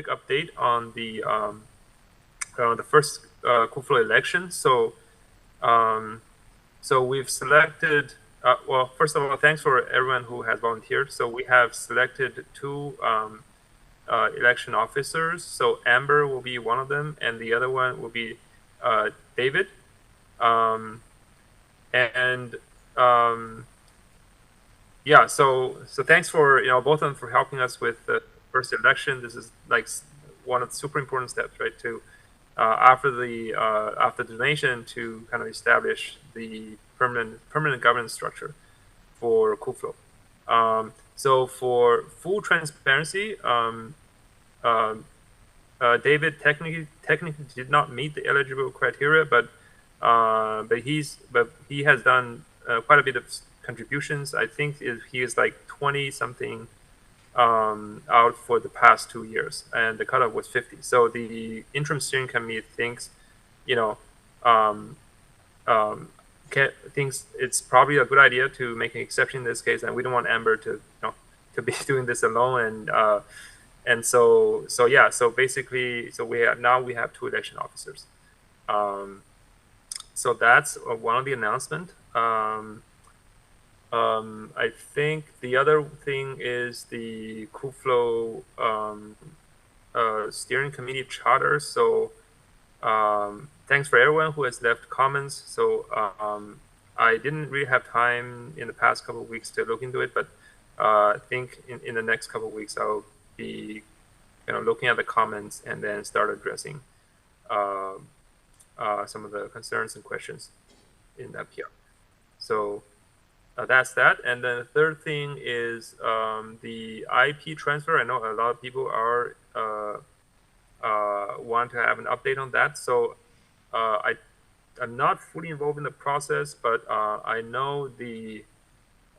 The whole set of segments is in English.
quick update on the first Kubeflow election. So we've selected. Well, first of all, thanks for everyone who has volunteered. So we have selected two election officers. So Amber will be one of them, and the other one will be David. Yeah, so thanks for both of them for helping us with the first election. This is like one of the super important steps, right? To after the donation to kind of establish the permanent governance structure for Kubeflow. So for full transparency, David technically did not meet the eligible criteria, but he has done quite a bit of contributions. I think he is like 20 something out for the past 2 years, and the cutoff was 50. So the interim steering committee thinks, thinks it's probably a good idea to make an exception in this case, and we don't want Amber to to be doing this alone. And so yeah, so basically, we have two election officers. So that's one of the announcement. I think the other thing is the Kubeflow steering committee charter. So thanks for everyone who has left comments. So I didn't really have time in the past couple of weeks to look into it, but I think in the next couple of weeks I'll be looking at the comments and then start addressing some of the concerns and questions in that PR. So that's that. And then the third thing is the IP transfer. I know a lot of people are want to have an update on that. So I'm not fully involved in the process, but I know the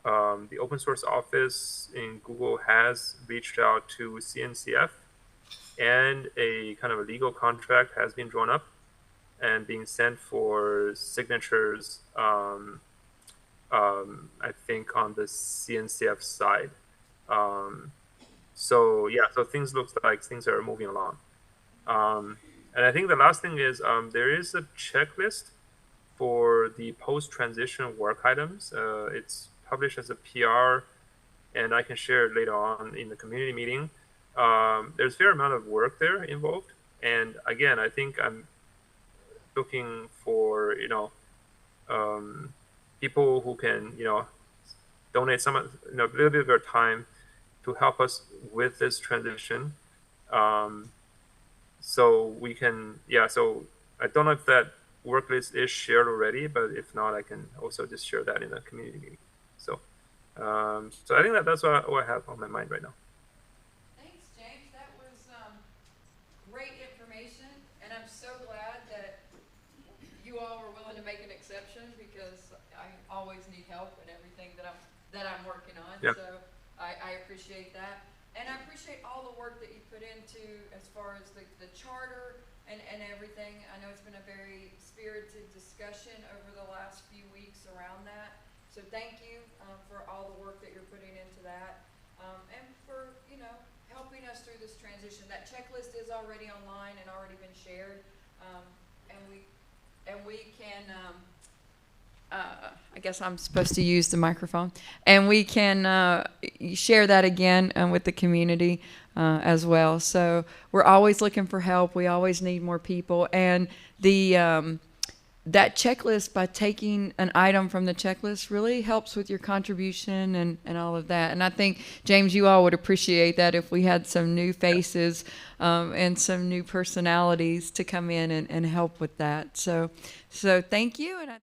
open source office in Google has reached out to CNCF, and a kind of a legal contract has been drawn up and being sent for signatures. I think on the CNCF side. So yeah, so things looks like things are moving along. And I think the last thing is there is a checklist for the post-transition work items. It's published as a PR, and I can share it later on in the community meeting. There's a fair amount of work there involved, and again, I think I'm looking for people who can donate some a little bit of their time to help us with this transition. So we can, so I don't know if that work list is shared already, but if not, I can also just share that in a community meeting. So so I think that's what I have on my mind right now. Thanks, James. That was great information, and I'm so glad that you all were willing to make an exception, because I always need help in everything that I'm working on. Yep. So I appreciate that, and I appreciate all the work that you put into as far as the charter and everything. I know it's been a very spirited discussion over the last few weeks around that. So thank you for all the work that you're putting into that, and for helping us through this transition. That checklist is already online and already been shared, and we can. I guess I'm supposed to use the microphone, and we can share that again with the community as well. So we're always looking for help. We always need more people, and that checklist, by taking an item from the checklist, really helps with your contribution and all of that. And I think, James, you all would appreciate that if we had some new faces and some new personalities to come in and help with that. So thank you. And